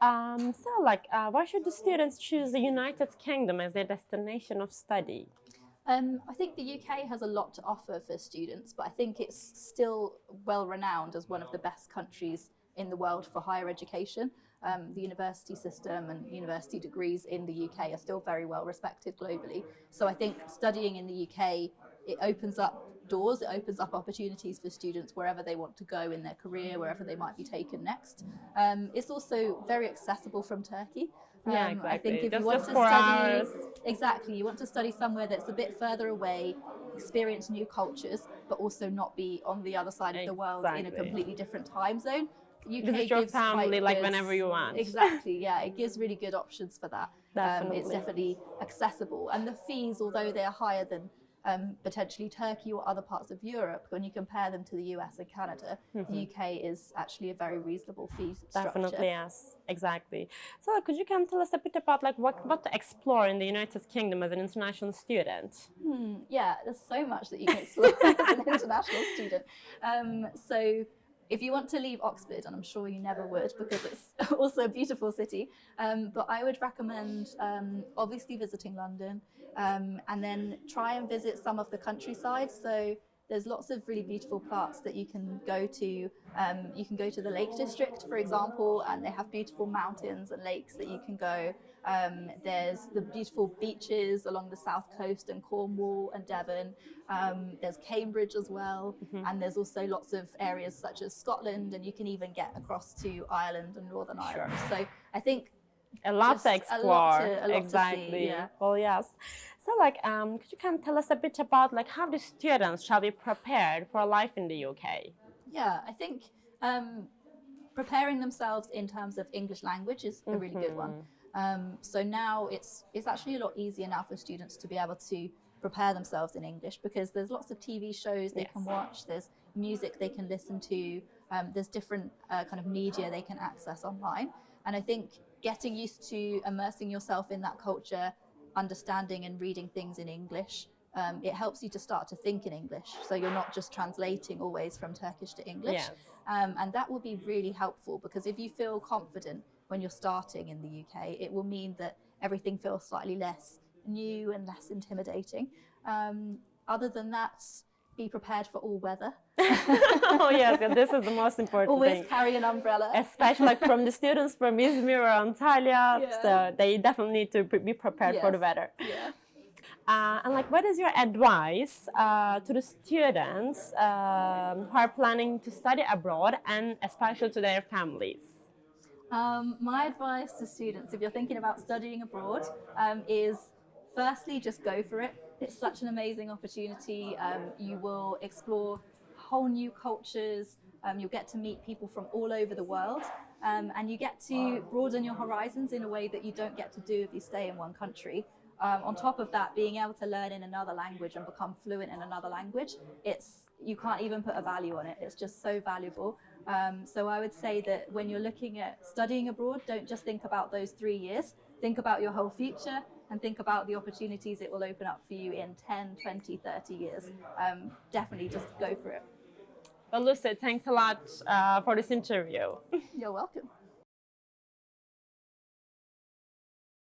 Why should the students choose the United Kingdom as their destination of study? I think the UK has a lot to offer for students, but I think it's still well renowned as one of the best countries in the world for higher education. The university system and university degrees in the UK are still very well respected globally. So I think studying in the UK, it opens up doors, it opens up opportunities for students wherever they want to go in their career, wherever they might be taken next. It's also very accessible from Turkey. Yeah, exactly. I think if Just you want to 4 study, hours. exactly, you want to study somewhere that's a bit further away, experience new cultures, but also not be on the other side of the world in a completely different time zone. UK Visit your gives family quite good, whenever you want. Exactly, yeah, it gives really good options for that. Definitely. It's definitely accessible, and the fees, although they are higher than potentially Turkey or other parts of Europe, when you compare them to the US and Canada, the UK is actually a very reasonable fee structure. Definitely, yes, exactly. So could you tell us a bit about what to explore in the United Kingdom as an international student? Yeah, there's so much that you can explore as an international student. So if you want to leave Oxford, and I'm sure you never would because it's also a beautiful city, but I would recommend obviously visiting London, and then try and visit some of the countryside. So there's lots of really beautiful parts that you can go to. You can go to the Lake District, for example, and they have beautiful mountains and lakes that you can go. There's the beautiful beaches along the south coast and Cornwall and Devon. There's Cambridge as well, and there's also lots of areas such as Scotland, and you can even get across to Ireland and Northern Ireland. So I think a lot to explore. A lot exactly. To see, yeah. Well, yes. So, could you tell us a bit about how the students shall be prepared for life in the UK? Yeah, I think preparing themselves in terms of English language is a really good one. So now it's actually a lot easier now for students to be able to prepare themselves in English because there's lots of TV shows they can watch, there's music they can listen to, there's different kind of media they can access online. And I think getting used to immersing yourself in that culture, understanding and reading things in English, it helps you to start to think in English. So you're not just translating always from Turkish to English. Yes. And that will be really helpful because if you feel confident when you're starting in the UK, it will mean that everything feels slightly less new and less intimidating. Other than that, be prepared for all weather. Oh yes, this is the most important Always thing. Carry an umbrella. Especially from the students from Izmir or Antalya, so they definitely need to be prepared for the weather. Yeah. And what is your advice to the students who are planning to study abroad and especially to their families? My advice to students, if you're thinking about studying abroad, is firstly, just go for it. It's such an amazing opportunity. You will explore whole new cultures. You'll get to meet people from all over the world. And you get to broaden your horizons in a way that you don't get to do if you stay in one country. On top of that, being able to learn in another language and become fluent in another language, you can't even put a value on it. It's just so valuable. So I would say that when you're looking at studying abroad, don't just think about those 3 years. Think about your whole future and think about the opportunities it will open up for you in 10, 20, 30 years. Definitely just go for it. Well, Lucy, thanks a lot for this interview. You're welcome.